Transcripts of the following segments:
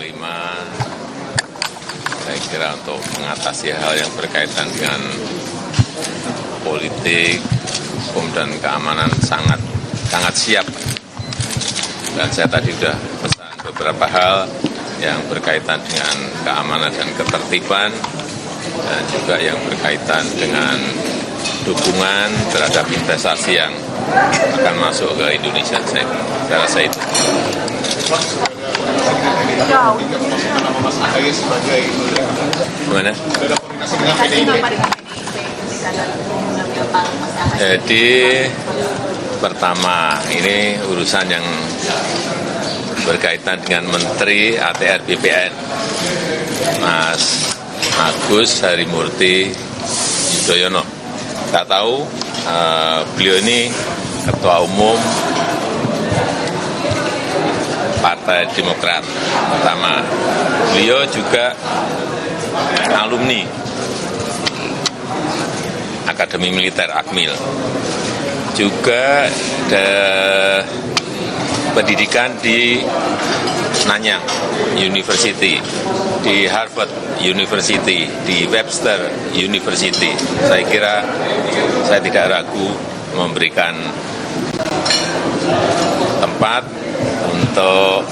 Panglima, saya kira untuk mengatasi hal yang berkaitan dengan politik, hukum dan keamanan sangat siap. Dan saya tadi sudah pesan beberapa hal yang berkaitan dengan keamanan dan ketertiban, dan juga yang berkaitan dengan dukungan terhadap investasi yang akan masuk ke Indonesia. Saya rasa itu. Gimana? Jadi pertama, ini urusan yang berkaitan dengan Menteri ATR BPN, Mas Agus Harimurti Yudhoyono. Kita tahu beliau ini Ketua Umum Partai Demokrat pertama. Beliau juga alumni Akademi Militer Akmil. Juga ada pendidikan di Nanyang University, di Harvard University, di Webster University. Saya kira saya tidak ragu memberikan tempat untuk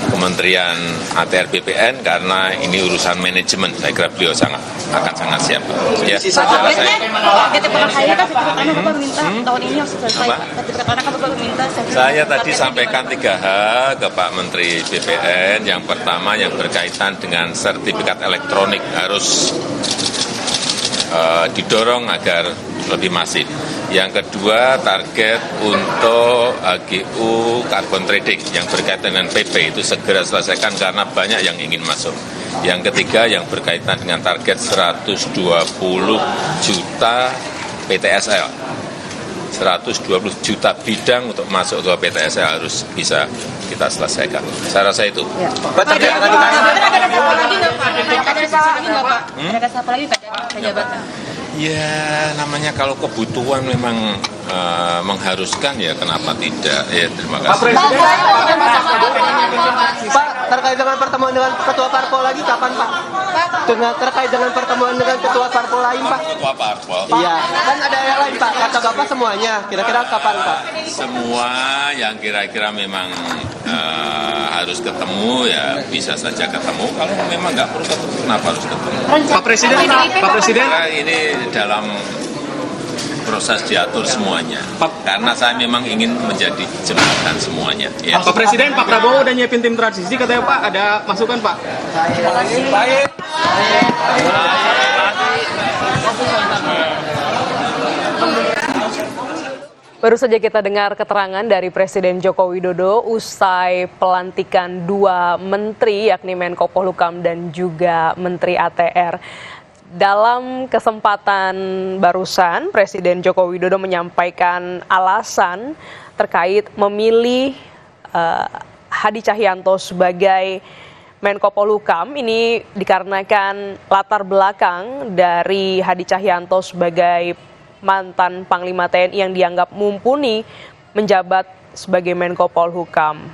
Kementerian ATR BPN karena ini urusan manajemen. Saya kira beliau akan sangat siap. Ya, saya tadi sampaikan 3 hal ke Pak Menteri BPN. Yang pertama yang berkaitan dengan sertifikat elektronik harus didorong agar lebih masif. Yang kedua, target untuk HGU carbon trading yang berkaitan dengan PP itu segera selesaikan karena banyak yang ingin masuk. Yang ketiga, yang berkaitan dengan target 120 juta PTSL. 120 juta bidang untuk masuk ke PTSL harus bisa kita selesaikan. Saya rasa itu. Ya. Ya, namanya kalau kebutuhan memang mengharuskan ya kenapa tidak. Ya, terima kasih. Pak, terkait dengan pertemuan dengan ketua parpol lagi kapan, Pak? Terkait dengan pertemuan dengan ketua parpol lain, Pak? Ketua parpol? Iya, kan ada yang lain, Pak. Kata Bapak semuanya. Kira-kira kapan, Pak? Semua yang kira-kira memang harus ketemu ya bisa saja ketemu. Kalau memang nggak perlu ketemu, kenapa harus ketemu? Pak Presiden. Ini dalam proses diatur semuanya. Karena saya memang ingin menjadi jembatan semuanya. Ya. Pak Presiden, Pak Prabowo udah nyiapin tim transisi katanya Pak, ada masukan Pak? Baik. Baru saja kita dengar keterangan dari Presiden Joko Widodo usai pelantikan 2 menteri yakni Menko Polhukam dan juga Menteri ATR. Dalam kesempatan barusan, Presiden Joko Widodo menyampaikan alasan terkait memilih Hadi Cahyanto sebagai Menko Polhukam. Ini dikarenakan latar belakang dari Hadi Cahyanto sebagai mantan Panglima TNI yang dianggap mumpuni menjabat sebagai Menko Polhukam.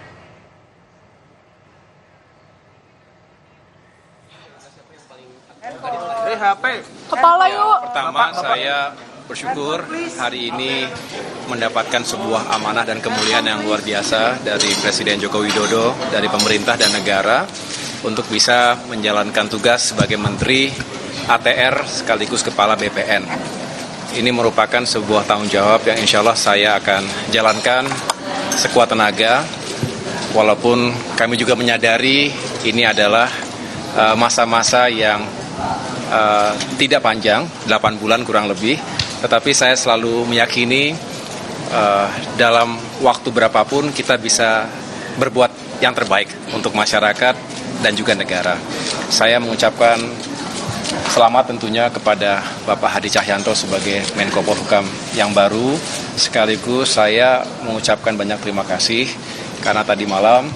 Kepala yuk. Pertama, saya bersyukur hari ini mendapatkan sebuah amanah dan kemuliaan yang luar biasa dari Presiden Joko Widodo, dari pemerintah dan negara untuk bisa menjalankan tugas sebagai Menteri ATR sekaligus Kepala BPN. Ini merupakan sebuah tanggung jawab yang insya Allah saya akan jalankan sekuat tenaga, walaupun kami juga menyadari ini adalah masa-masa yang tidak panjang, 8 bulan kurang lebih, tetapi saya selalu meyakini dalam waktu berapapun kita bisa berbuat yang terbaik untuk masyarakat dan juga negara. Saya mengucapkan selamat tentunya kepada Bapak Hadi Cahyanto sebagai Menko Polhukam yang baru, sekaligus saya mengucapkan banyak terima kasih karena tadi malam,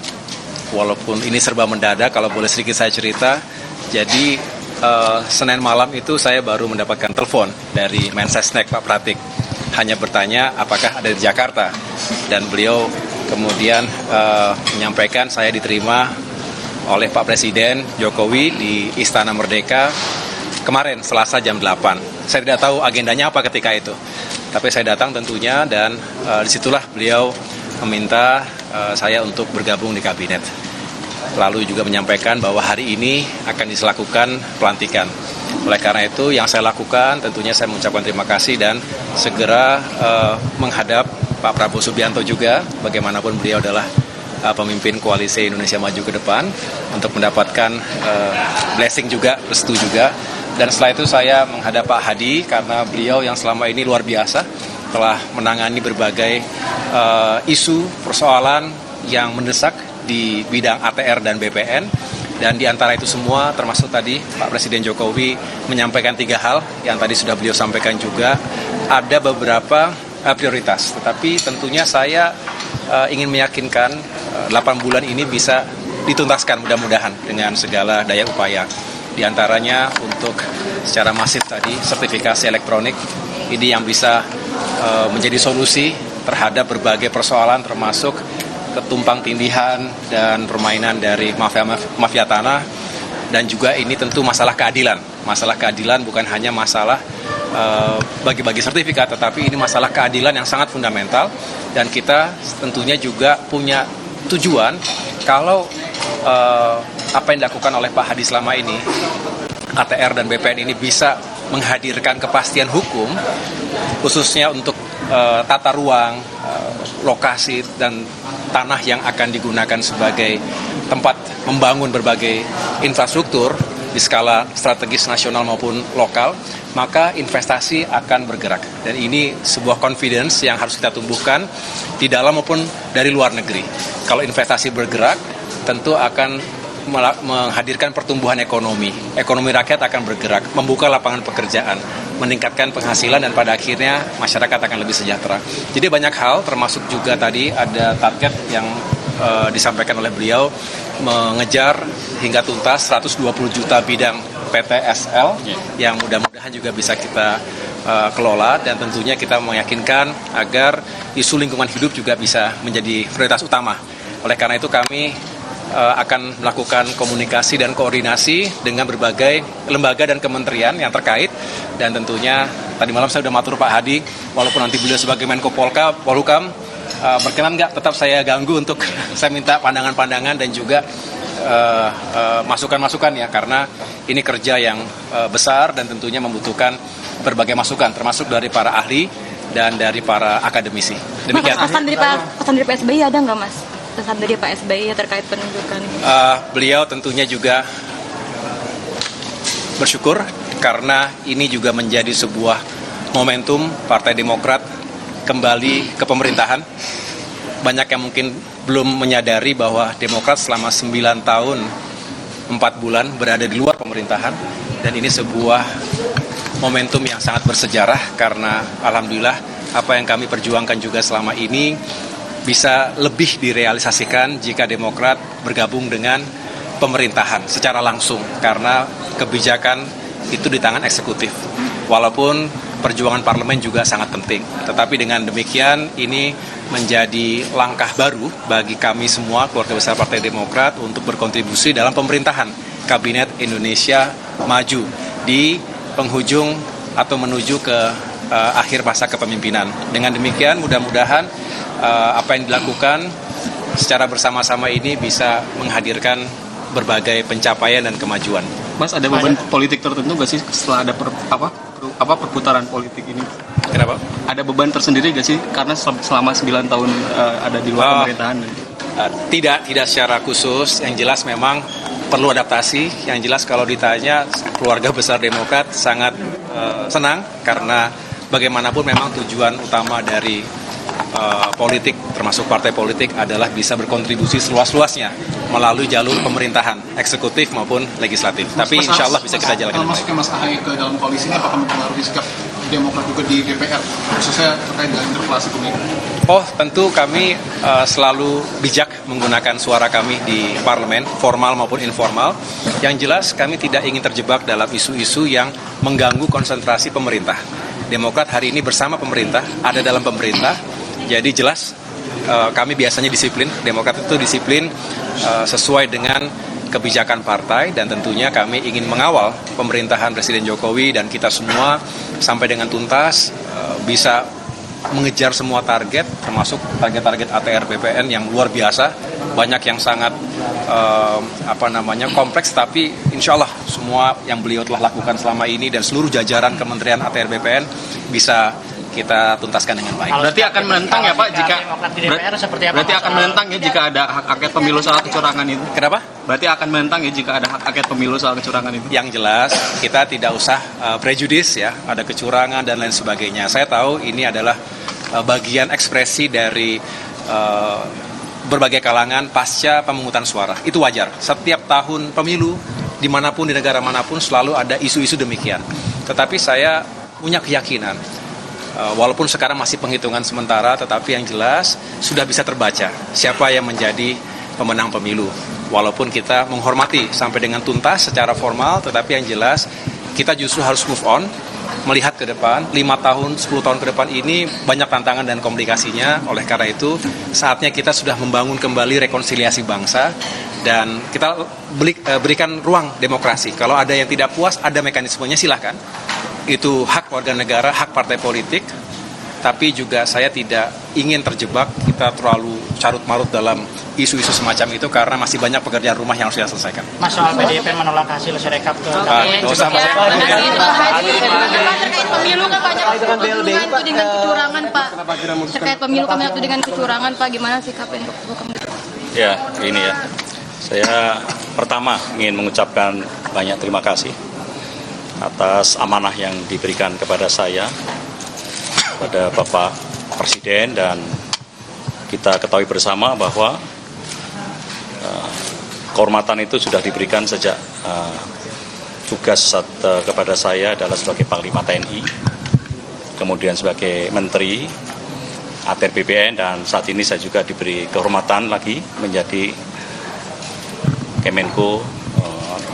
walaupun ini serba mendadak, kalau boleh sedikit saya cerita, jadi Senin malam itu saya baru mendapatkan telepon dari Mensesnek Pak Pratik, hanya bertanya apakah ada di Jakarta, dan beliau kemudian menyampaikan saya diterima oleh Pak Presiden Jokowi di Istana Merdeka kemarin Selasa jam 8. Saya tidak tahu agendanya apa ketika itu, tapi saya datang tentunya dan disitulah beliau meminta saya untuk bergabung di kabinet. Lalu juga menyampaikan bahwa hari ini akan dilakukan pelantikan. Oleh karena itu yang saya lakukan tentunya saya mengucapkan terima kasih dan segera menghadap Pak Prabowo Subianto juga, bagaimanapun beliau adalah pemimpin koalisi Indonesia Maju ke depan, untuk mendapatkan blessing juga, restu juga. Dan setelah itu saya menghadap Pak Hadi karena beliau yang selama ini luar biasa telah menangani berbagai isu persoalan yang mendesak di bidang ATR dan BPN, dan di antara itu semua termasuk tadi Pak Presiden Jokowi menyampaikan 3 hal yang tadi sudah beliau sampaikan juga. Ada beberapa prioritas, tetapi tentunya saya ingin meyakinkan 8 bulan ini bisa dituntaskan mudah-mudahan dengan segala daya upaya. Di antaranya untuk secara masif tadi sertifikasi elektronik ini yang bisa menjadi solusi terhadap berbagai persoalan termasuk ketumpang tindihan dan permainan dari mafia tanah, dan juga ini tentu masalah keadilan. Masalah keadilan bukan hanya masalah bagi-bagi sertifikat, tetapi ini masalah keadilan yang sangat fundamental, dan kita tentunya juga punya tujuan kalau apa yang dilakukan oleh Pak Hadi selama ini, ATR dan BPN ini bisa menghadirkan kepastian hukum, khususnya untuk tata ruang, lokasi, dan tanah yang akan digunakan sebagai tempat membangun berbagai infrastruktur di skala strategis nasional maupun lokal, maka investasi akan bergerak. Dan ini sebuah confidence yang harus kita tumbuhkan di dalam maupun dari luar negeri. Kalau investasi bergerak, tentu akan menghadirkan pertumbuhan ekonomi. Ekonomi rakyat akan bergerak, membuka lapangan pekerjaan, meningkatkan penghasilan, dan pada akhirnya masyarakat akan lebih sejahtera. Jadi banyak hal, termasuk juga tadi ada target yang disampaikan oleh beliau, mengejar hingga tuntas 120 juta bidang PTSL yang mudah-mudahan juga bisa kita kelola, dan tentunya kita meyakinkan agar isu lingkungan hidup juga bisa menjadi prioritas utama. Oleh karena itu kami akan melakukan komunikasi dan koordinasi dengan berbagai lembaga dan kementerian yang terkait, dan tentunya tadi malam saya sudah matur Pak Hadi, walaupun nanti beliau sebagai Menko Polhukam berkenan nggak tetap saya ganggu untuk saya minta pandangan-pandangan dan juga masukan-masukan ya, karena ini kerja yang besar dan tentunya membutuhkan berbagai masukan termasuk dari para ahli dan dari para akademisi. Demikian. Pesan dari Pak SBY ada nggak Mas? Pesan dari Pak SBY terkait penunjukan? Beliau tentunya juga bersyukur karena ini juga menjadi sebuah momentum Partai Demokrat kembali ke pemerintahan. Banyak yang mungkin belum menyadari bahwa Demokrat selama 9 tahun 4 bulan berada di luar pemerintahan, dan ini sebuah momentum yang sangat bersejarah karena alhamdulillah apa yang kami perjuangkan juga selama ini bisa lebih direalisasikan jika Demokrat bergabung dengan pemerintahan secara langsung, karena kebijakan itu di tangan eksekutif. Walaupun perjuangan parlemen juga sangat penting, tetapi dengan demikian ini menjadi langkah baru bagi kami semua keluarga besar Partai Demokrat untuk berkontribusi dalam pemerintahan Kabinet Indonesia Maju di penghujung atau menuju ke akhir masa kepemimpinan. Dengan demikian mudah-mudahan apa yang dilakukan secara bersama-sama ini bisa menghadirkan berbagai pencapaian dan kemajuan. Mas, ada beban politik tertentu nggak sih setelah ada perputaran politik ini? Kenapa? Ada beban tersendiri nggak sih karena selama 9 tahun ada di luar pemerintahan? Tidak secara khusus. Yang jelas memang perlu adaptasi. Yang jelas kalau ditanya keluarga besar Demokrat sangat senang karena bagaimanapun memang tujuan utama dari politik termasuk partai politik adalah bisa berkontribusi seluas-luasnya melalui jalur pemerintahan eksekutif maupun legislatif. Tapi insya Allah bisa kita jalankan. Kalau masuknya Mas Ahaye ke dalam koalisi ini apakah mempengaruhi sikap Demokrat juga di DPR khususnya terkait dengan interpelasi pemilu? Oh, tentu kami selalu bijak menggunakan suara kami di parlemen, formal maupun informal. Yang jelas kami tidak ingin terjebak dalam isu-isu yang mengganggu konsentrasi pemerintah. Demokrat hari ini bersama pemerintah, ada dalam pemerintah. Jadi jelas kami biasanya disiplin, Demokrat itu disiplin sesuai dengan kebijakan partai, dan tentunya kami ingin mengawal pemerintahan Presiden Jokowi dan kita semua sampai dengan tuntas, bisa mengejar semua target, termasuk target-target ATR BPN yang luar biasa, banyak yang sangat kompleks, tapi insya Allah semua yang beliau telah lakukan selama ini dan seluruh jajaran Kementerian ATR BPN bisa kita tuntaskan dengan baik. Berarti akan menentang ya Pak jika berarti akan menentang ya jika ada hak angket pemilu soal kecurangan itu. Kenapa? Berarti akan menentang ya jika ada hak angket pemilu soal kecurangan itu. Yang jelas kita tidak usah prejudis ya, ada kecurangan dan lain sebagainya. Saya tahu ini adalah bagian ekspresi dari berbagai kalangan pasca pemungutan suara. Itu wajar. Setiap tahun pemilu dimanapun di negara manapun selalu ada isu-isu demikian. Tetapi saya punya keyakinan, walaupun sekarang masih penghitungan sementara, tetapi yang jelas sudah bisa terbaca siapa yang menjadi pemenang pemilu. Walaupun kita menghormati sampai dengan tuntas secara formal, tetapi yang jelas kita justru harus move on, melihat ke depan, 5 tahun, 10 tahun ke depan ini banyak tantangan dan komplikasinya. Oleh karena itu, saatnya kita sudah membangun kembali rekonsiliasi bangsa, dan kita berikan ruang demokrasi. Kalau ada yang tidak puas, ada mekanismenya, silahkan. Itu hak warga negara, hak partai politik, tapi juga saya tidak ingin terjebak kita terlalu carut-marut dalam isu-isu semacam itu karena masih banyak pekerjaan rumah yang harus kita selesaikan. Mas, soal PDIP menolak hasil Sirekap ke nggak usah, Mas. Terkait pemilu kan banyak hubungan itu dengan kecurangan, Pak. Terkait pemilu kan banyak itu dengan kecurangan, Pak. Gimana sikapnya? Ya, ini ya. Saya pertama ingin mengucapkan banyak terima kasih atas amanah yang diberikan kepada saya, pada Bapak Presiden, dan kita ketahui bersama bahwa kehormatan itu sudah diberikan sejak tugas kepada saya adalah sebagai Panglima TNI, kemudian sebagai Menteri ATR BPN, dan saat ini saya juga diberi kehormatan lagi menjadi Kemenko,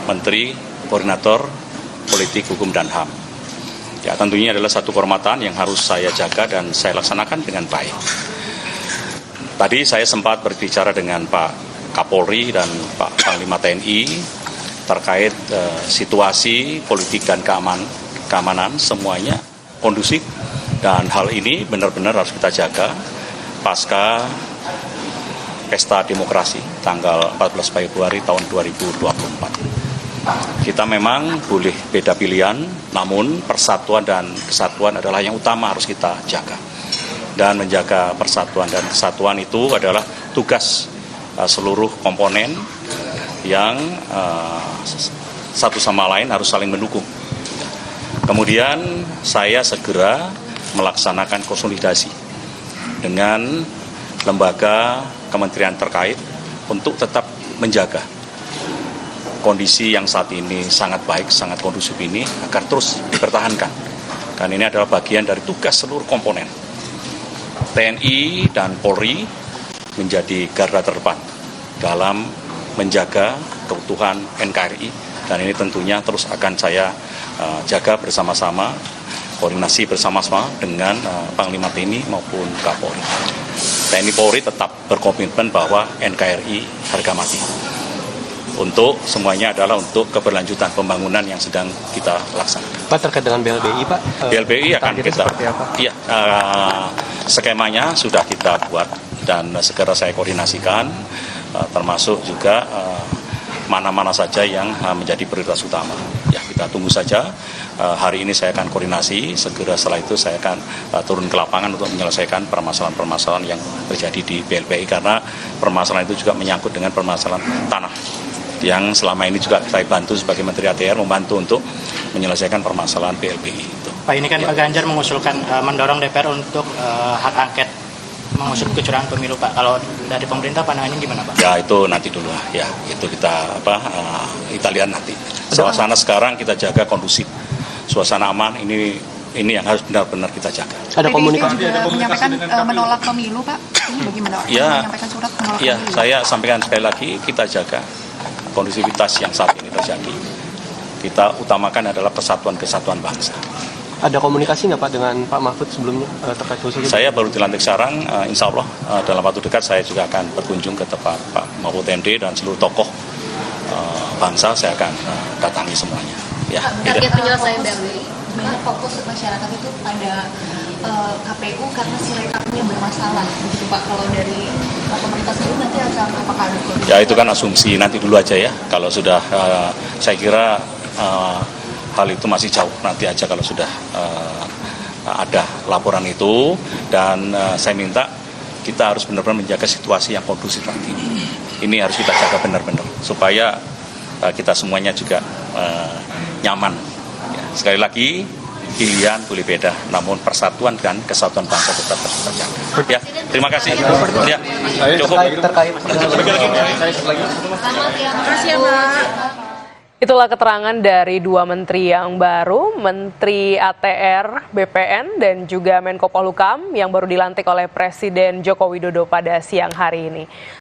Menteri Koordinator Politik, Hukum, dan HAM. Ya, tentunya adalah satu kehormatan yang harus saya jaga dan saya laksanakan dengan baik. Tadi saya sempat berbicara dengan Pak Kapolri dan Pak Panglima TNI terkait situasi politik dan keamanan, semuanya kondusif, dan hal ini benar-benar harus kita jaga pasca Pesta Demokrasi tanggal 14 Februari tahun 2024. Kita memang boleh beda pilihan, namun persatuan dan kesatuan adalah yang utama harus kita jaga. Dan menjaga persatuan dan kesatuan itu adalah tugas seluruh komponen yang satu sama lain harus saling mendukung. Kemudian saya segera melaksanakan konsolidasi dengan lembaga kementerian terkait untuk tetap menjaga kondisi yang saat ini sangat baik, sangat kondusif ini agar terus dipertahankan. Dan ini adalah bagian dari tugas seluruh komponen. TNI dan Polri menjadi garda terdepan dalam menjaga keutuhan NKRI, dan ini tentunya terus akan saya jaga bersama-sama, koordinasi bersama-sama dengan Panglima TNI maupun Kapolri. TNI Polri tetap berkomitmen bahwa NKRI harga mati. Untuk semuanya adalah untuk keberlanjutan pembangunan yang sedang kita laksanakan. Pak, terkait dengan BLBI, Pak? BLBI akan kita, iya, skemanya sudah kita buat dan segera saya koordinasikan, termasuk juga mana-mana saja yang menjadi prioritas utama. Ya, kita tunggu saja. Hari ini saya akan koordinasi, segera setelah itu saya akan turun ke lapangan untuk menyelesaikan permasalahan-permasalahan yang terjadi di BLBI, karena permasalahan itu juga menyangkut dengan permasalahan tanah yang selama ini juga saya bantu sebagai Menteri ATR, membantu untuk menyelesaikan permasalahan BLBI itu. Pak, ini kan Pak Ganjar mengusulkan mendorong DPR untuk hak angket mengusut kecurangan pemilu, Pak. Kalau dari pemerintah pandangannya gimana, Pak? Ya, itu nanti dulu lah. Ya, itu kita kita lihat nanti. Suasana sekarang kita jaga kondusif, suasana aman, ini yang harus benar-benar kita jaga. Ada komunikasi juga menyampaikan menolak pemilu, Pak. Ini bagaimana? Ya, menyampaikan surat menolak ya, pemilu. saya sampaikan sekali lagi, kita jaga kondusivitas yang saat ini terjadi. Kita utamakan adalah persatuan kesatuan bangsa. Ada komunikasi nggak Pak dengan Pak Mahfud sebelumnya terkait usul itu? Saya baru dilantik sekarang, insya Allah dalam waktu dekat saya juga akan berkunjung ke tempat Pak Mahfud MD dan seluruh tokoh bangsa saya akan datangi semuanya. Ya, Target penyelesaian BLBI. Sebenarnya fokus masyarakat itu pada KPU karena sirekapnya bermasalah, begitu Pak. Kalau dari pemerintah sendiri nanti apakah ada koordinasi? Ya itu kan asumsi, nanti dulu aja ya. Kalau sudah, saya kira hal itu masih jauh, nanti aja kalau sudah ada laporan itu. Dan saya minta kita harus benar-benar menjaga situasi yang kondusif nanti. Ini harus kita jaga benar-benar supaya kita semuanya juga nyaman. Ya, sekali lagi, pilihan boleh beda, namun persatuan dan kesatuan bangsa tetap harus terjaga. Ya, terima kasih. Ya, cukup. Terkait Itulah keterangan dari dua menteri yang baru, Menteri ATR, BPN, dan juga Menko Polhukam yang baru dilantik oleh Presiden Joko Widodo pada siang hari ini.